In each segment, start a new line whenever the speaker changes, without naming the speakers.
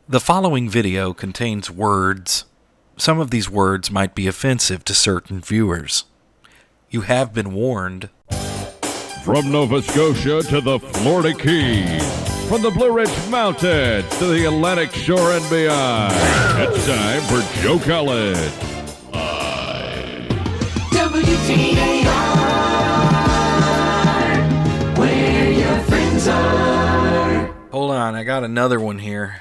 The following video contains words. Some of these words might be offensive to certain viewers. You have been warned.
From Nova Scotia to the Florida Keys, from the Blue Ridge Mountains to the Atlantic Shore and beyond, it's time for Joe Collins.
WTAR, where your friends are.
Hold on, I got another one here.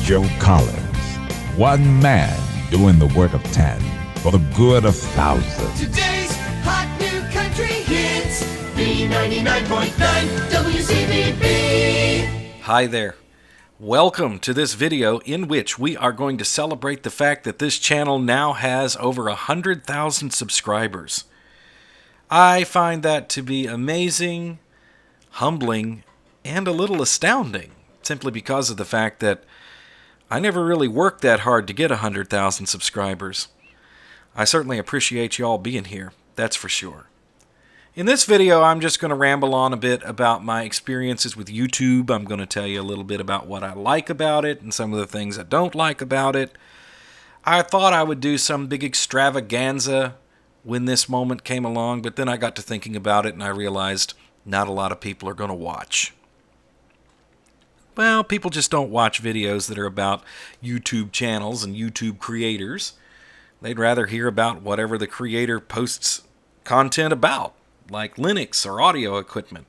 Joe Collins, one man doing the work of 10 for the good of thousands.
Today's hot new country hits B99.9 WCBB.
Hi there. Welcome to this video in which we are going to celebrate the fact that this channel now has over 100,000 subscribers. I find that to be amazing, humbling, and a little astounding, simply because of the fact that I never really worked that hard to get 100,000 subscribers. I certainly appreciate you all being here, that's for sure. In this video, I'm just going to ramble on a bit about my experiences with YouTube. I'm going to tell you a little bit about what I like about it and some of the things I don't like about it. I thought I would do some big extravaganza when this moment came along, but then I got to thinking about it and I realized not a lot of people are going to watch. Well, people just don't watch videos that are about YouTube channels and YouTube creators. They'd rather hear about whatever the creator posts content about, like Linux or audio equipment.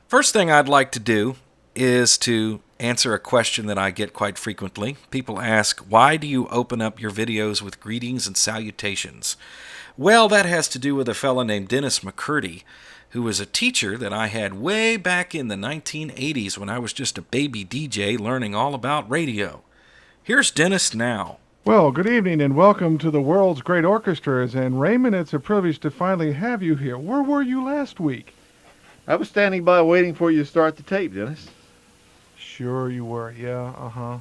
First thing I'd like to do is to answer a question that I get quite frequently. People ask, why do you open up your videos with greetings and salutations? Well, that has to do with a fellow named Dennis McCurdy, who was a teacher that I had way back in the 1980s when I was just a baby DJ learning all about radio. Here's Dennis now.
Well, good evening and welcome to the world's great orchestras. And Raymond, it's a privilege to finally have you here. Where were you last week?
I was standing by waiting for you to start the tape, Dennis.
Sure you were, yeah,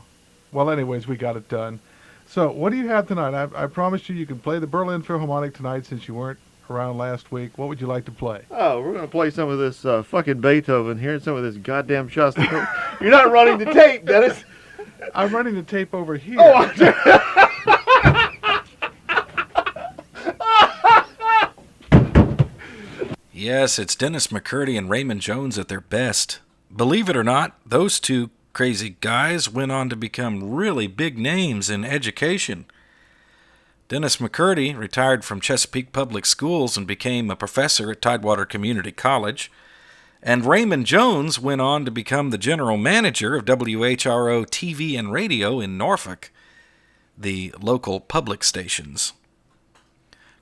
Well, anyways, we got it done. So, what do you have tonight? I promised you can play the Berlin Philharmonic tonight since you weren't around last week. What would you like to play?
Oh, we're going to play some of this fucking Beethoven here and some of this goddamn Shostakovich. You're not running the tape, Dennis.
I'm running the tape over here.
Oh,
Yes, it's Dennis McCurdy and Raymond Jones at their best. Believe it or not, those two crazy guys went on to become really big names in education. Dennis McCurdy retired from Chesapeake Public Schools and became a professor at Tidewater Community College. And Raymond Jones went on to become the general manager of WHRO TV and radio in Norfolk, the local public stations.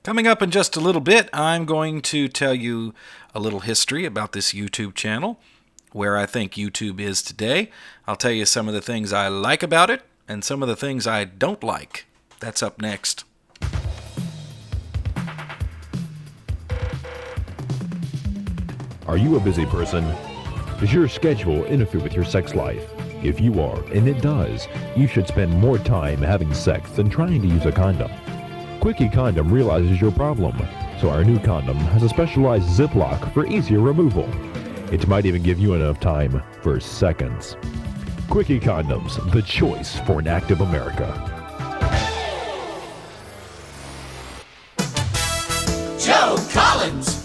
Coming up in just a little bit, I'm going to tell you a little history about this YouTube channel, where I think YouTube is today. I'll tell you some of the things I like about it and some of the things I don't like. That's up next.
Are you a busy person? Does your schedule interfere with your sex life? If you are, and it does, you should spend more time having sex than trying to use a condom. Quickie Condom realizes your problem, so our new condom has a specialized zip lock for easier removal. It might even give you enough time for seconds. Quickie Condoms, the choice for an active America.
Joe Collins,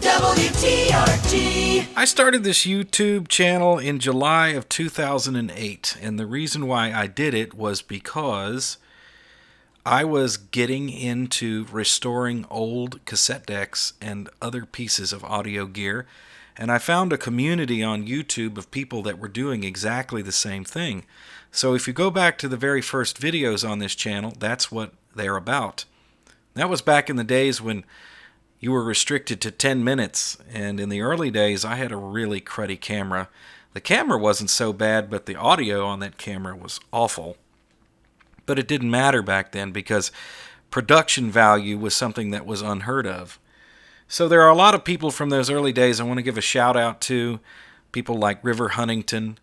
WTRT.
I started this YouTube channel in July of 2008, and the reason why I did it was because I was getting into restoring old cassette decks and other pieces of audio gear, and I found a community on YouTube of people that were doing exactly the same thing. So if you go back to the very first videos on this channel, that's what they're about. That was back in the days when you were restricted to 10 minutes, and in the early days I had a really cruddy camera. The camera wasn't so bad, but the audio on that camera was awful. But it didn't matter back then because production value was something that was unheard of. So there are a lot of people from those early days I want to give a shout out to. People like River Huntington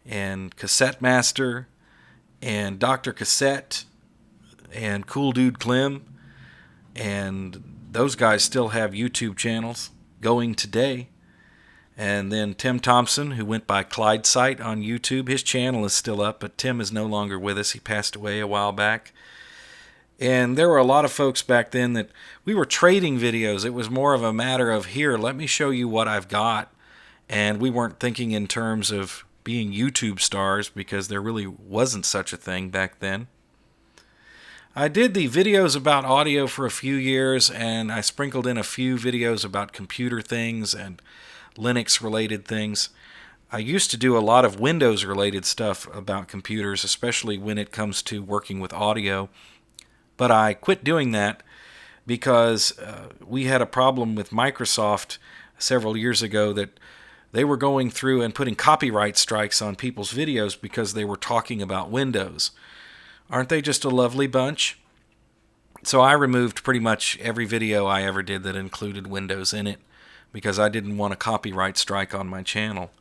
and Cassette Master and Dr. Cassette and Cool Dude Clem. And those guys still have YouTube channels going today. And then Tim Thompson, who went by Clyde Sight on YouTube. His channel is still up, but Tim is no longer with us. He passed away a while back. And there were a lot of folks back then that we were trading videos. It was more of a matter of, here, let me show you what I've got. And we weren't thinking in terms of being YouTube stars, because there really wasn't such a thing back then. I did the videos about audio for a few years, and I sprinkled in a few videos about computer things and Linux-related things. I used to do a lot of Windows-related stuff about computers, especially when it comes to working with audio. But I quit doing that because we had a problem with Microsoft several years ago that they were going through and putting copyright strikes on people's videos because they were talking about Windows. Aren't they just a lovely bunch? So I removed pretty much every video I ever did that included Windows in it, because I didn't want a copyright strike on my channel.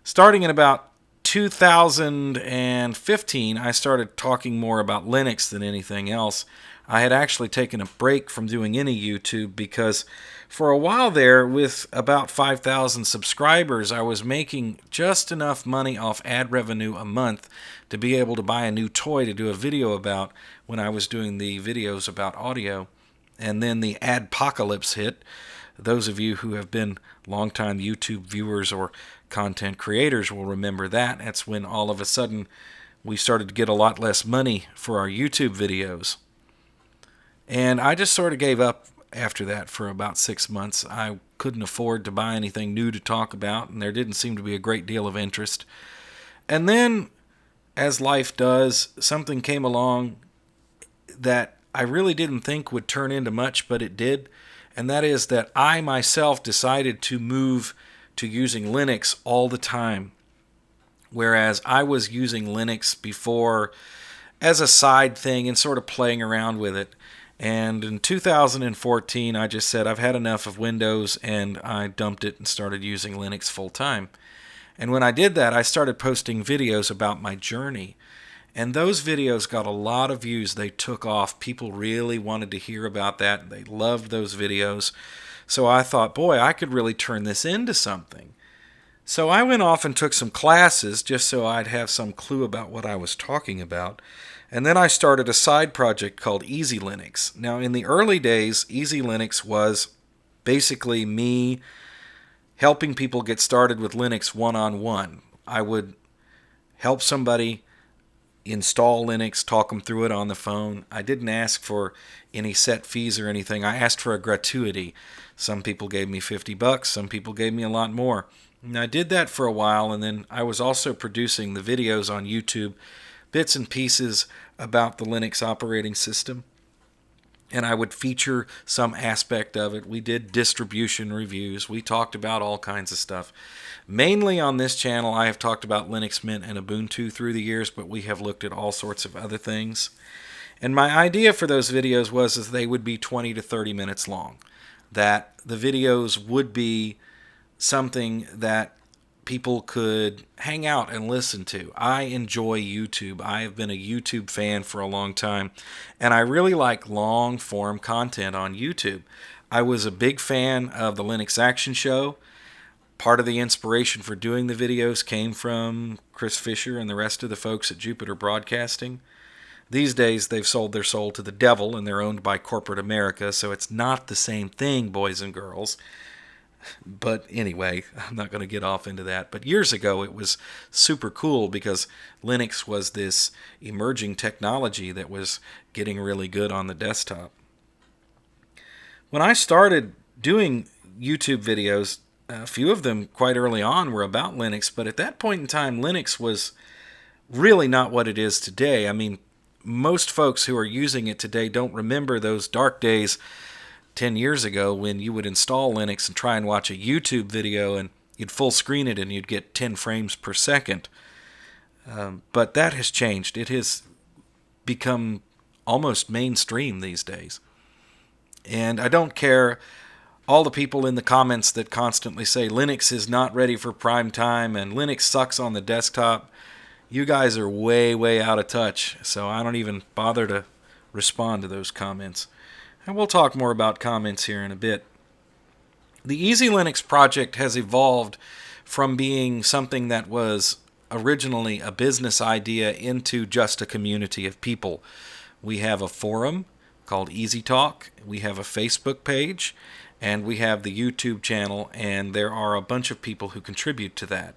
Starting in about 2015, I started talking more about Linux than anything else. I had actually taken a break from doing any YouTube because for a while there, with about 5,000 subscribers, I was making just enough money off ad revenue a month to be able to buy a new toy to do a video about when I was doing the videos about audio. And then the adpocalypse hit. Those of you who have been longtime YouTube viewers or content creators will remember that. That's when all of a sudden we started to get a lot less money for our YouTube videos. And I just sort of gave up after that for about 6 months. I couldn't afford to buy anything new to talk about, and there didn't seem to be a great deal of interest. And then, as life does, something came along that I really didn't think would turn into much, but it did. And that is that I myself decided to move to using Linux all the time. Whereas I was using Linux before as a side thing and sort of playing around with it. And in 2014, I just said I've had enough of Windows, and I dumped it and started using Linux full time. And when I did that, I started posting videos about my journey. And those videos got a lot of views. They took off. People really wanted to hear about that. They loved those videos. So I thought, boy, I could really turn this into something. So I went off and took some classes just so I'd have some clue about what I was talking about. And then I started a side project called EzeeLinux. Now, in the early days, EzeeLinux was basically me helping people get started with Linux one-on-one. I would help somebody install Linux, talk them through it on the phone. I didn't ask for any set fees or anything. I asked for a gratuity. Some people gave me $50, some people gave me a lot more. And I did that for a while, and then I was also producing the videos on YouTube, bits and pieces about the Linux operating system. And I would feature some aspect of it. We did distribution reviews. We talked about all kinds of stuff. Mainly on this channel, I have talked about Linux Mint and Ubuntu through the years, but we have looked at all sorts of other things. And my idea for those videos was that they would be 20 to 30 minutes long. That the videos would be something that people could hang out and listen to. I enjoy YouTube. I have been a YouTube fan for a long time, and I really like long-form content on YouTube. I was a big fan of the Linux Action Show. Part of the inspiration for doing the videos came from Chris Fisher and the rest of the folks at Jupiter Broadcasting. These days, they've sold their soul to the devil, and they're owned by corporate America, so it's not the same thing, boys and girls. But anyway, I'm not going to get off into that. But years ago, it was super cool because Linux was this emerging technology that was getting really good on the desktop. When I started doing YouTube videos, a few of them quite early on were about Linux, but at that point in time, Linux was really not what it is today. I mean, most folks who are using it today don't remember those dark days 10 years ago when you would install Linux and try and watch a YouTube video and you'd full screen it and you'd get 10 frames per second. But that has changed. It has become almost mainstream these days. And I don't care all the people in the comments that constantly say Linux is not ready for prime time and Linux sucks on the desktop. You guys are way, way out of touch, so I don't even bother to respond to those comments. And we'll talk more about comments here in a bit. The EzeeLinux project has evolved from being something that was originally a business idea into just a community of people. We have a forum called EzeeTalk, we have a Facebook page, and we have the YouTube channel, and there are a bunch of people who contribute to that.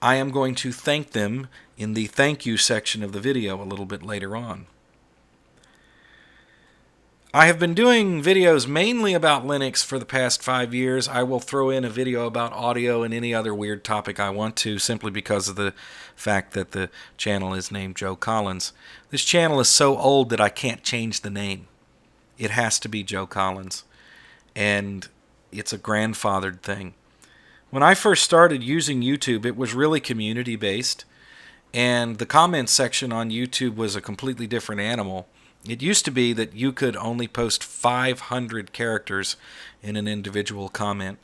I am going to thank them in the thank you section of the video a little bit later on. I have been doing videos mainly about Linux for the past 5 years. I will throw in a video about audio and any other weird topic I want to, simply because of the fact that the channel is named Joe Collins. This channel is so old that I can't change the name. It has to be Joe Collins. And it's a grandfathered thing. When I first started using YouTube, it was really community-based, and the comments section on YouTube was a completely different animal. It used to be that you could only post 500 characters in an individual comment.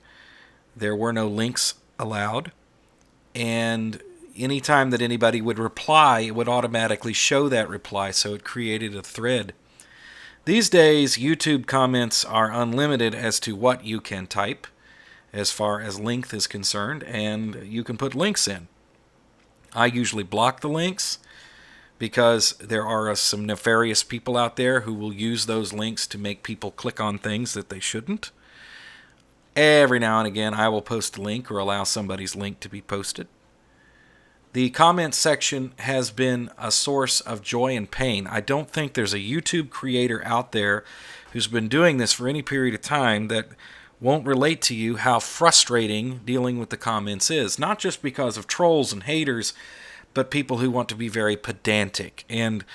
There were no links allowed, and anytime that anybody would reply, it would automatically show that reply, so it created a thread. These days, YouTube comments are unlimited as to what you can type, as far as length is concerned, and you can put links in. I usually block the links because there are some nefarious people out there who will use those links to make people click on things that they shouldn't. Every now and again, I will post a link or allow somebody's link to be posted. The comments section has been a source of joy and pain. I don't think there's a YouTube creator out there who's been doing this for any period of time that won't relate to you how frustrating dealing with the comments is. Not just because of trolls and haters, but people who want to be very pedantic, and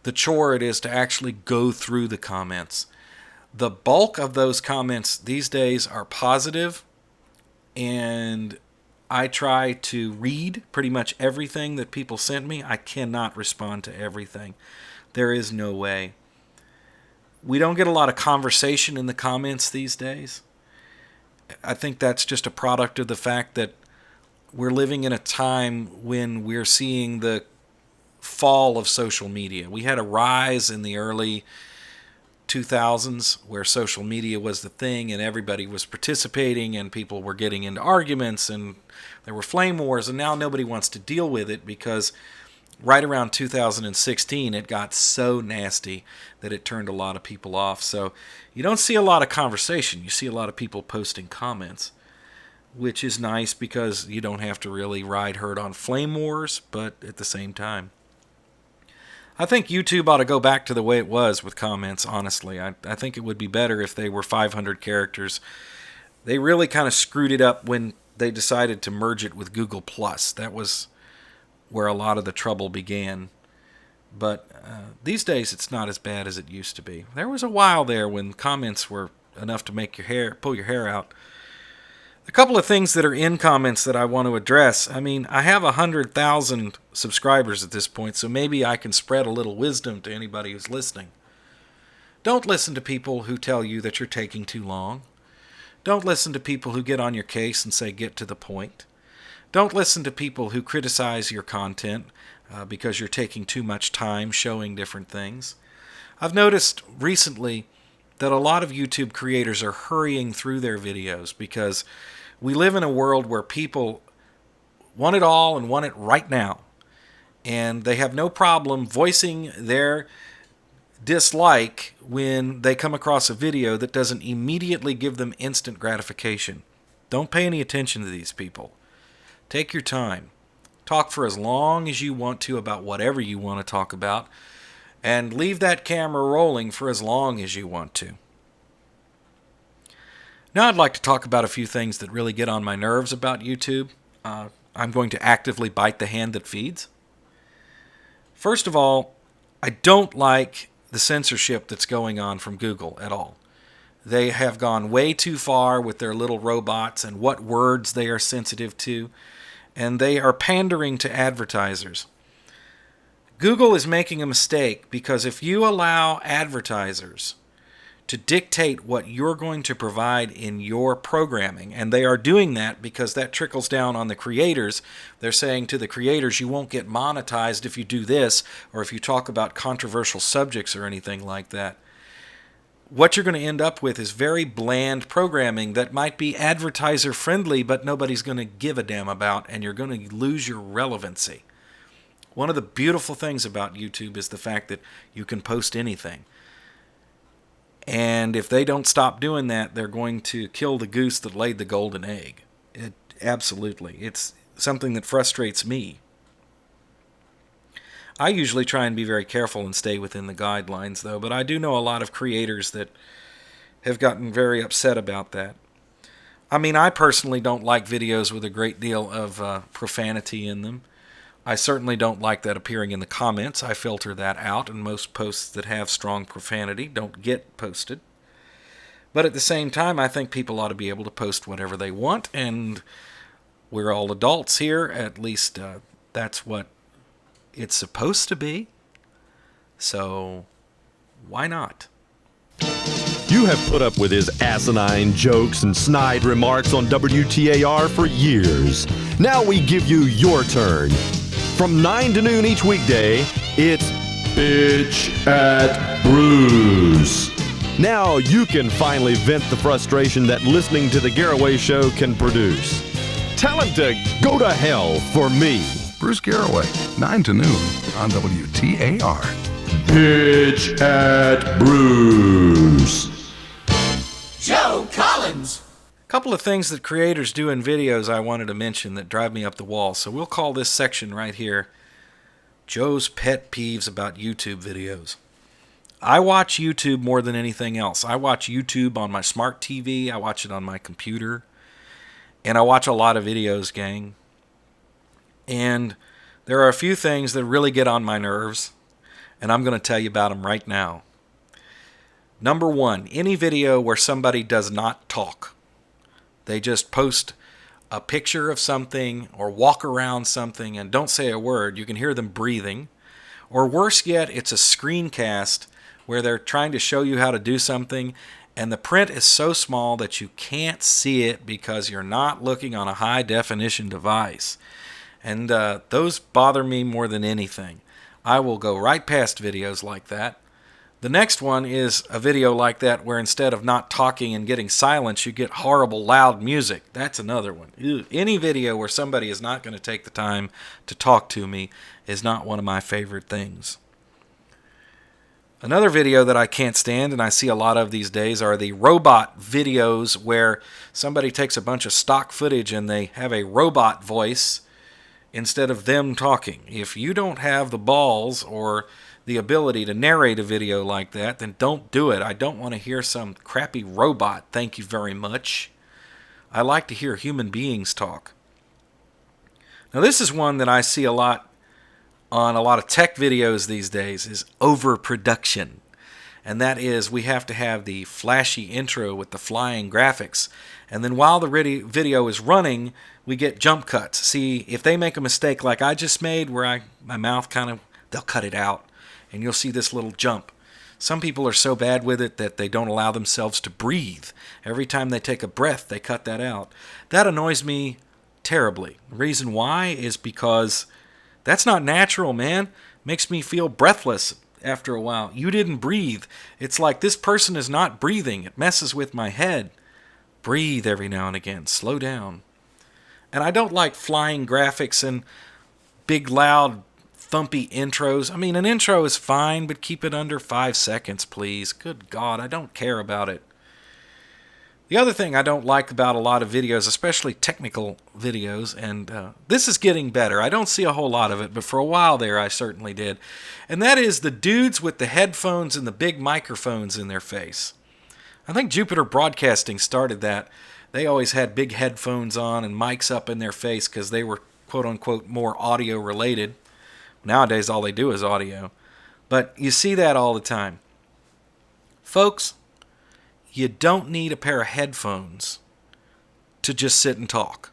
the chore it is to actually go through the comments. The bulk of those comments these days are positive, and I try to read pretty much everything that people send me. I cannot respond to everything. There is no way. We don't get a lot of conversation in the comments these days. I think that's just a product of the fact that we're living in a time when we're seeing the fall of social media. We had a rise in the early 2000s where social media was the thing and everybody was participating and people were getting into arguments and there were flame wars, and now nobody wants to deal with it because right around 2016 it got so nasty that it turned a lot of people off. So you don't see a lot of conversation. You see a lot of people posting comments, which is nice because you don't have to really ride herd on flame wars, but at the same time, I think YouTube ought to go back to the way it was with comments, honestly. I think it would be better if they were 500 characters. They really kind of screwed it up when they decided to merge it with Google+. That was where a lot of the trouble began. But these days, it's not as bad as it used to be. There was a while there when comments were enough to make pull your hair out. A couple of things that are in comments that I want to address. I mean, I have 100,000 subscribers at this point, so maybe I can spread a little wisdom to anybody who's listening. Don't listen to people who tell you that you're taking too long. Don't listen to people who get on your case and say, get to the point. Don't listen to people who criticize your content because you're taking too much time showing different things. I've noticed recently that a lot of YouTube creators are hurrying through their videos because we live in a world where people want it all and want it right now. And they have no problem voicing their dislike when they come across a video that doesn't immediately give them instant gratification. Don't pay any attention to these people. Take your time. Talk for as long as you want to about whatever you want to talk about, and leave that camera rolling for as long as you want to. Now I'd like to talk about a few things that really get on my nerves about YouTube. I'm going to actively bite the hand that feeds. First of all, I don't like the censorship that's going on from Google at all. They have gone way too far with their little robots and what words they are sensitive to, and they are pandering to advertisers. Google is making a mistake because if you allow advertisers to dictate what you're going to provide in your programming, and they are doing that because that trickles down on the creators. They're saying to the creators, you won't get monetized if you do this, or if you talk about controversial subjects or anything like that. what you're going to end up with is very bland programming that might be advertiser friendly, but nobody's going to give a damn about, and you're going to lose your relevancy. One of the beautiful things about YouTube is the fact that you can post anything. And if they don't stop doing that, they're going to kill the goose that laid the golden egg. Absolutely. It's something that frustrates me. I usually try and be very careful and stay within the guidelines, though, but I do know a lot of creators that have gotten very upset about that. I mean, I personally don't like videos with a great deal of profanity in them. I certainly don't like that appearing in the comments. I filter that out, and most posts that have strong profanity don't get posted. But at the same time, I think people ought to be able to post whatever they want, and we're all adults here. At least that's what it's supposed to be. So why not?
You have put up with his asinine jokes and snide remarks on WTAR for years. Now we give you your turn. From 9 to noon each weekday, it's Bitch at Bruce. Now you can finally vent the frustration that listening to the Garraway Show can produce. Tell him to go to hell for me.
Bruce Garraway, 9 to noon on WTAR.
Bitch at Bruce.
Joe Collins.
A couple of things that creators do in videos I wanted to mention that drive me up the wall. So we'll call this section right here Joe's Pet Peeves about YouTube videos. I watch YouTube more than anything else. I watch YouTube on my smart TV. I watch it on my computer. And I watch a lot of videos, gang. And there are a few things that really get on my nerves. And I'm going to tell you about them right now. Number one, any video where somebody does not talk. They just post a picture of something or walk around something and don't say a word. You can hear them breathing. Or worse yet, it's a screencast where they're trying to show you how to do something and the print is so small that you can't see it because you're not looking on a high definition device. And those bother me more than anything. I will go right past videos like that. The next one is a video like that where instead of not talking and getting silence, you get horrible loud music. That's another one. Ew. Any video where somebody is not going to take the time to talk to me is not one of my favorite things. Another video that I can't stand, and I see a lot of these days, are the robot videos where somebody takes a bunch of stock footage and they have a robot voice instead of them talking. If you don't have the balls or the ability to narrate a video like that, then don't do it. I don't want to hear some crappy robot, thank you very much. I like to hear human beings talk. Now this is one that I see a lot on a lot of tech videos these days, is overproduction. And that is, we have to have the flashy intro with the flying graphics. And then while the video is running, we get jump cuts. See, if they make a mistake like I just made, where my mouth they'll cut it out. And you'll see this little jump. Some people are so bad with it that they don't allow themselves to breathe. Every time they take a breath, they cut that out. That annoys me terribly. The reason why is because that's not natural, man. Makes me feel breathless after a while. You didn't breathe. It's like this person is not breathing. It messes with my head. Breathe every now and again. Slow down. And I don't like flying graphics and big, loud, thumpy intros. I mean, an intro is fine, but keep it under 5 seconds, please. Good God, I don't care about it. The other thing I don't like about a lot of videos, especially technical videos, and this is getting better. I don't see a whole lot of it, but for a while there I certainly did. And that is the dudes with the headphones and the big microphones in their face. I think Jupiter Broadcasting started that. They always had big headphones on and mics up in their face because they were quote-unquote more audio related. Nowadays, all they do is audio. But you see that all the time. Folks, you don't need a pair of headphones to just sit and talk.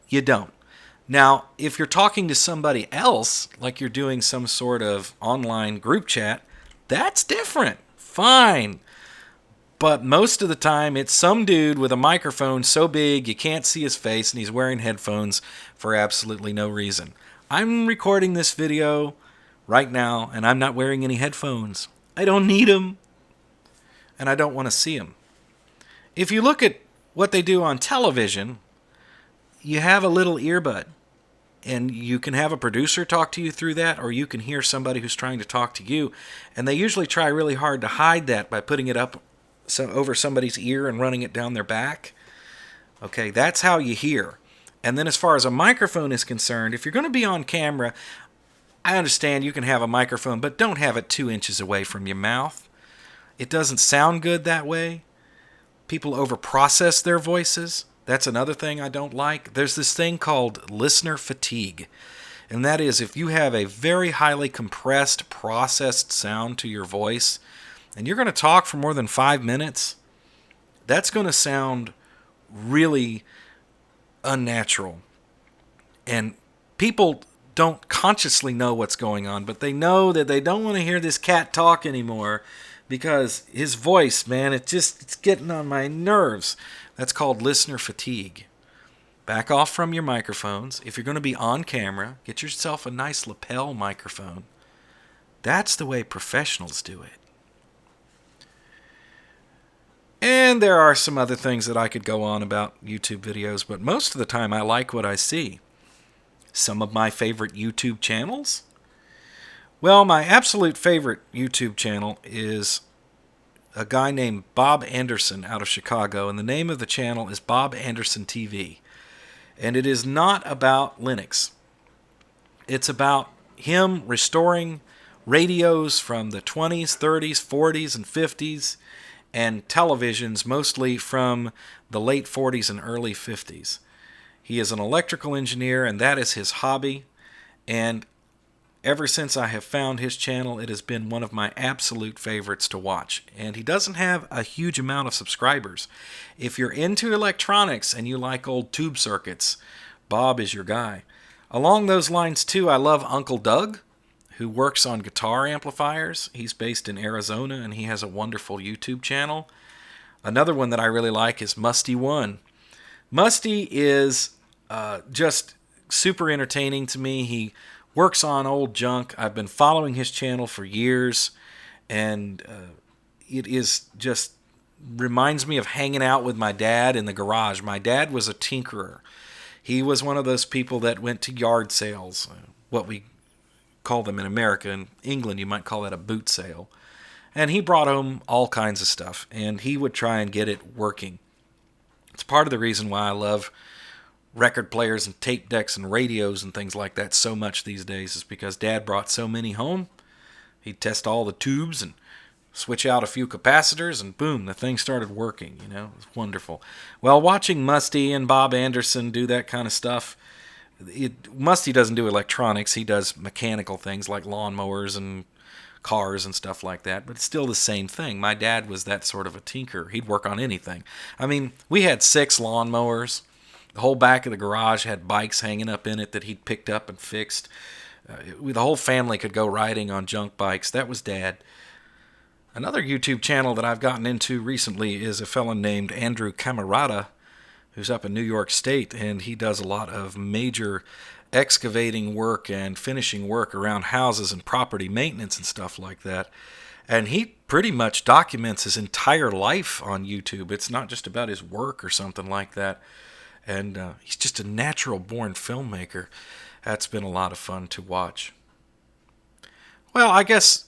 You don't. Now, if you're talking to somebody else, like you're doing some sort of online group chat, that's different. Fine. But most of the time, it's some dude with a microphone so big you can't see his face and he's wearing headphones for absolutely no reason. I'm recording this video right now, and I'm not wearing any headphones. I don't need them. and I don't want to see them. If you look at what they do on television, you have a little earbud, and you can have a producer talk to you through that, or you can hear somebody who's trying to talk to you, and they usually try really hard to hide that by putting it up over somebody's ear and running it down their back. Okay, that's how you hear. And then as far as a microphone is concerned, if you're going to be on camera, I understand you can have a microphone, but don't have it 2 inches away from your mouth. It doesn't sound good that way. People overprocess their voices. That's another thing I don't like. There's this thing called listener fatigue. And that is if you have a very highly compressed, processed sound to your voice, and you're going to talk for more than 5 minutes, that's going to sound really unnatural. And people don't consciously know what's going on, but they know that they don't want to hear this cat talk anymore because his voice, man, it's getting on my nerves. That's called listener fatigue. Back off from your microphones. If you're going to be on camera, get yourself a nice lapel microphone. That's the way professionals do it. And there are some other things that I could go on about YouTube videos, but most of the time I like what I see. Some of my favorite YouTube channels? Well, my absolute favorite YouTube channel is a guy named Bob Anderson out of Chicago, and the name of the channel is Bob Anderson TV. And it is not about Linux. It's about him restoring radios from the 20s, 30s, 40s, and 50s, and televisions mostly from the late 40s and early 50s. He is an electrical engineer, and that is his hobby. And ever since I have found his channel, it has been one of my absolute favorites to watch. And he doesn't have a huge amount of subscribers. If you're into electronics and you like old tube circuits, Bob is your guy. Along those lines, too, I love Uncle Doug, who works on guitar amplifiers. He's based in Arizona, and he has a wonderful YouTube channel. Another one that I really like is Musty One. Musty is just super entertaining to me. He works on old junk. I've been following his channel for years, and it is just reminds me of hanging out with my dad in the garage. My dad was a tinkerer. He was one of those people that went to yard sales, what we call them in America. In England, you might call that a boot sale. And he brought home all kinds of stuff, and he would try and get it working. It's part of the reason why I love record players and tape decks and radios and things like that so much these days, is because Dad brought so many home. He'd test all the tubes and switch out a few capacitors, and boom, the thing started working. You know, it was wonderful. Well, watching Musty and Bob Anderson do that kind of stuff, Musty doesn't do electronics. He does mechanical things like lawnmowers and cars and stuff like that, but it's still the same thing. My dad was that sort of a tinker. He'd work on anything. I mean, we had 6 lawnmowers. The whole back of the garage had bikes hanging up in it that he'd picked up and fixed. The whole family could go riding on junk bikes. That was Dad. Another YouTube channel that I've gotten into recently is a fellow named Andrew Camarada, who's up in New York State, and he does a lot of major excavating work and finishing work around houses and property maintenance and stuff like that. And he pretty much documents his entire life on YouTube. It's not just about his work or something like that. And he's just a natural-born filmmaker. That's been a lot of fun to watch. Well, I guess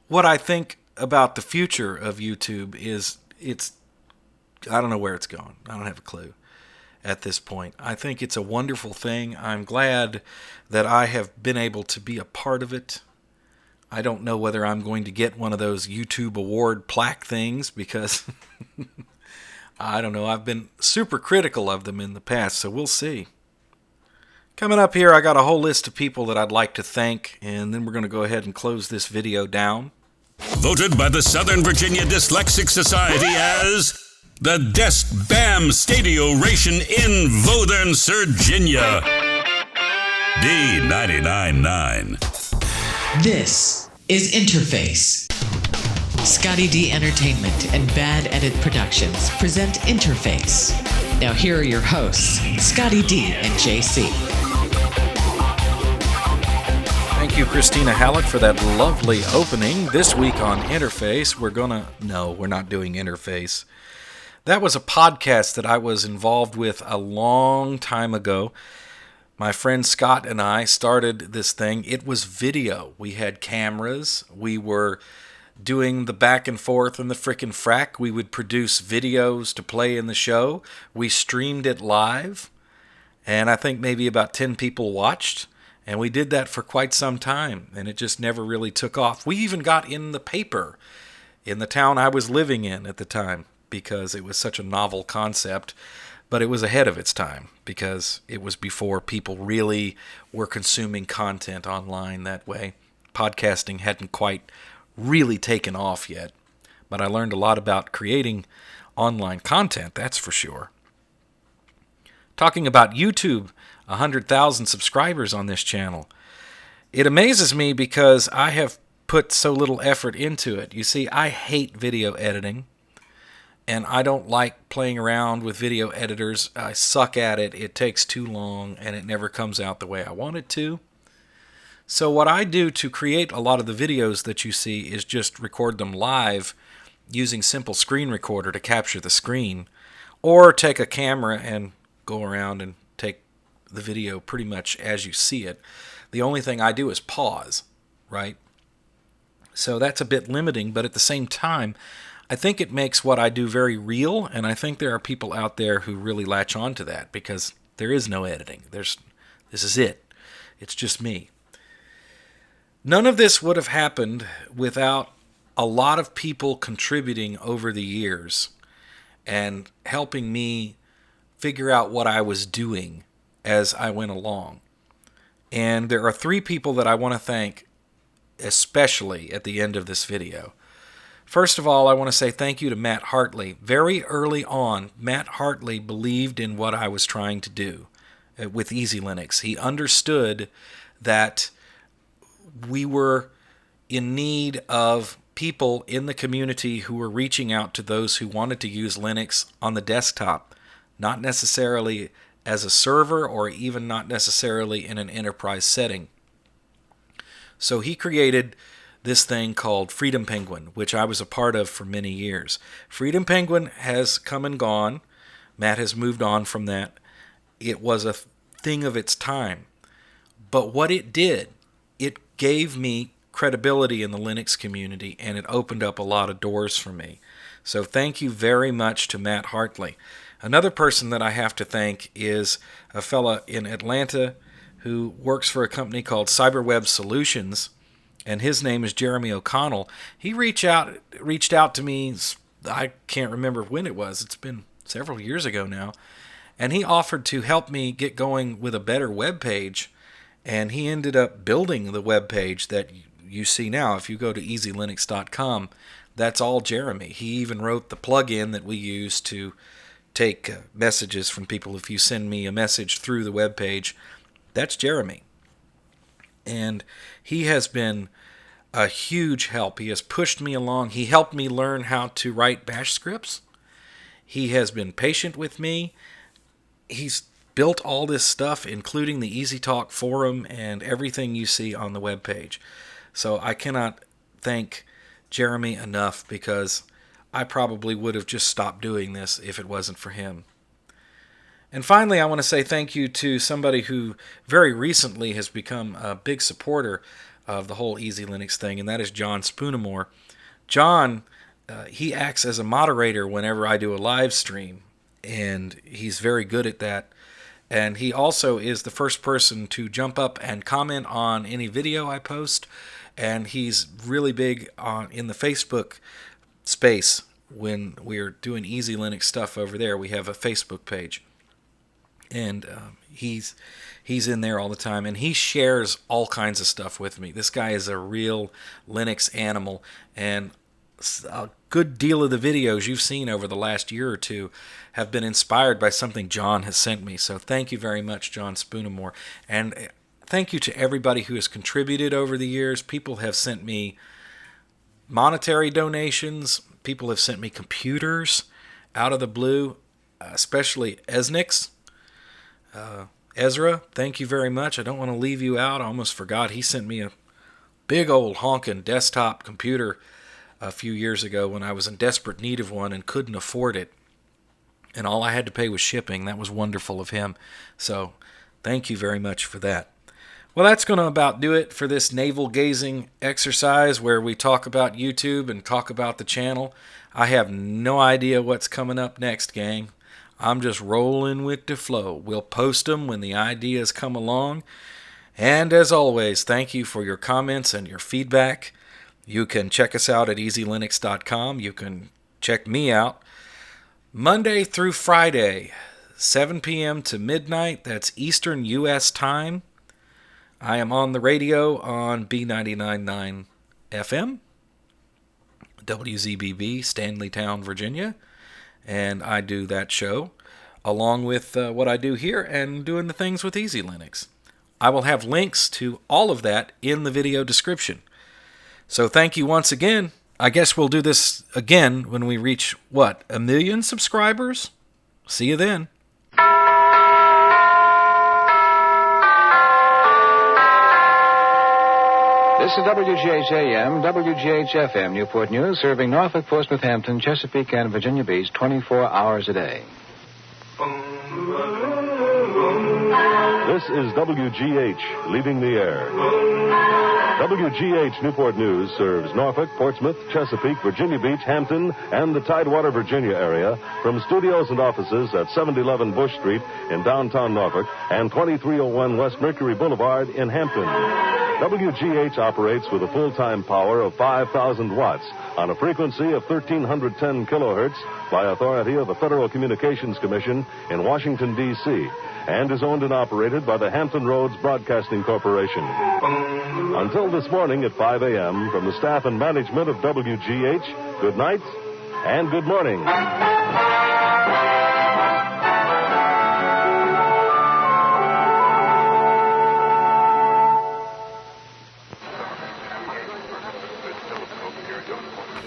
what I think about the future of YouTube is I don't know where it's going. I don't have a clue at this point. I think it's a wonderful thing. I'm glad that I have been able to be a part of it. I don't know whether I'm going to get one of those YouTube award plaque things because I don't know. I've been super critical of them in the past, so we'll see. Coming up here, I got a whole list of people that I'd like to thank, and then we're going to go ahead and close this video down.
Voted by the Southern Virginia Dyslexic Society as the Desk Bam Stadio Ration in Vothern, Virginia. D99.9.
This is Interface. Scotty D Entertainment and Bad Edit Productions present Interface. Now here are your hosts, Scotty D and JC.
Thank you, Christina Hallett, for that lovely opening. This week on Interface, we're not doing Interface. That was a podcast that I was involved with a long time ago. My friend Scott and I started this thing. It was video. We had cameras. We were doing the back and forth and the frickin' frack. We would produce videos to play in the show. We streamed it live, and I think maybe about 10 people watched. And we did that for quite some time, and it just never really took off. We even got in the paper in the town I was living in at the time because it was such a novel concept, but it was ahead of its time because it was before people really were consuming content online that way. Podcasting hadn't quite really taken off yet, but I learned a lot about creating online content, that's for sure. Talking about YouTube, 100,000 subscribers on this channel. It amazes me because I have put so little effort into it. You see, I hate video editing, and I don't like playing around with video editors. I suck at it. It takes too long, and it never comes out the way I want it to. So what I do to create a lot of the videos that you see is just record them live using simple screen recorder to capture the screen, or take a camera and go around and take the video pretty much as you see it. The only thing I do is pause, right? So that's a bit limiting, but at the same time, I think it makes what I do very real, and I think there are people out there who really latch on to that because there is no editing. This is it. It's just me. None of this would have happened without a lot of people contributing over the years and helping me figure out what I was doing as I went along. And there are 3 people that I want to thank especially at the end of this video. First of all, I want to say thank you to Matt Hartley. Very early on, Matt Hartley believed in what I was trying to do with EzeeLinux. He understood that we were in need of people in the community who were reaching out to those who wanted to use Linux on the desktop, not necessarily as a server or even not necessarily in an enterprise setting. So he created this thing called Freedom Penguin, which I was a part of for many years. Freedom Penguin has come and gone. Matt has moved on from that. It was a thing of its time. But what it did, it gave me credibility in the Linux community, and it opened up a lot of doors for me. So thank you very much to Matt Hartley. Another person that I have to thank is a fella in Atlanta who works for a company called Cyberweb Solutions, and his name is Jeremy O'Connell. He reached out to me, I can't remember when it was. It's been several years ago now. And he offered to help me get going with a better web page, and he ended up building the web page that you see now. If you go to EzeeLinux.com, that's all Jeremy. He even wrote the plugin that we use to take messages from people. If you send me a message through the web page, that's Jeremy. And he has been a huge help. He has pushed me along. He helped me learn how to write bash scripts. He has been patient with me. He's built all this stuff, including the EzeeTalk forum and everything you see on the web page. So I cannot thank Jeremy enough because I probably would have just stopped doing this if it wasn't for him. And finally, I want to say thank you to somebody who very recently has become a big supporter of the whole EzeeLinux thing, and that is John Spoonamore. John, he acts as a moderator whenever I do a live stream, and he's very good at that. And he also is the first person to jump up and comment on any video I post, and he's really big in the Facebook space. When we're doing EzeeLinux stuff over there, we have a Facebook page, and he's in there all the time, and he shares all kinds of stuff with me. This guy is a real Linux animal, and a good deal of the videos you've seen over the last year or two have been inspired by something John has sent me. So thank you very much, John Spoonamore, and thank you to everybody who has contributed over the years. People have sent me monetary donations. People have sent me computers out of the blue, especially Esnix. Ezra, thank you very much. I don't want to leave you out. I almost forgot. He sent me big old honking desktop computer a few years ago when I was in desperate need of one and couldn't afford it. And all I had to pay was shipping. That was wonderful of him. So thank you very much for that. Well, that's going to about do it for this navel-gazing exercise where we talk about YouTube and talk about the channel. I have no idea what's coming up next, gang. I'm just rolling with the flow. We'll post them when the ideas come along. And as always, thank you for your comments and your feedback. You can check us out at EzeeLinux.com. You can check me out Monday through Friday, 7 p.m. to midnight. That's Eastern U.S. time. I am on the radio on B99.9 FM, WZBB, Stanleytown, Virginia, and I do that show along with what I do here and doing the things with EzeeLinux. I will have links to all of that in the video description. So thank you once again. I guess we'll do this again when we reach, 1 million subscribers? See you then.
This is WGH-AM, WGH-FM, Newport News, serving Norfolk, Portsmouth, Hampton, Chesapeake, and Virginia Beach 24 hours a day.
This is WGH, leaving the air. WGH Newport News serves Norfolk, Portsmouth, Chesapeake, Virginia Beach, Hampton, and the Tidewater, Virginia area from studios and offices at 711 Bush Street in downtown Norfolk and 2301 West Mercury Boulevard in Hampton. WGH operates with a full-time power of 5,000 watts on a frequency of 1,310 kilohertz by authority of the Federal Communications Commission in Washington, D.C., and is owned and operated by the Hampton Roads Broadcasting Corporation. Until this morning at 5 a.m., from the staff and management of WGH, good night and good morning.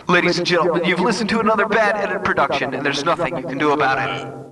Ladies and gentlemen, you've listened to another bad edit production, and there's nothing you can do about it.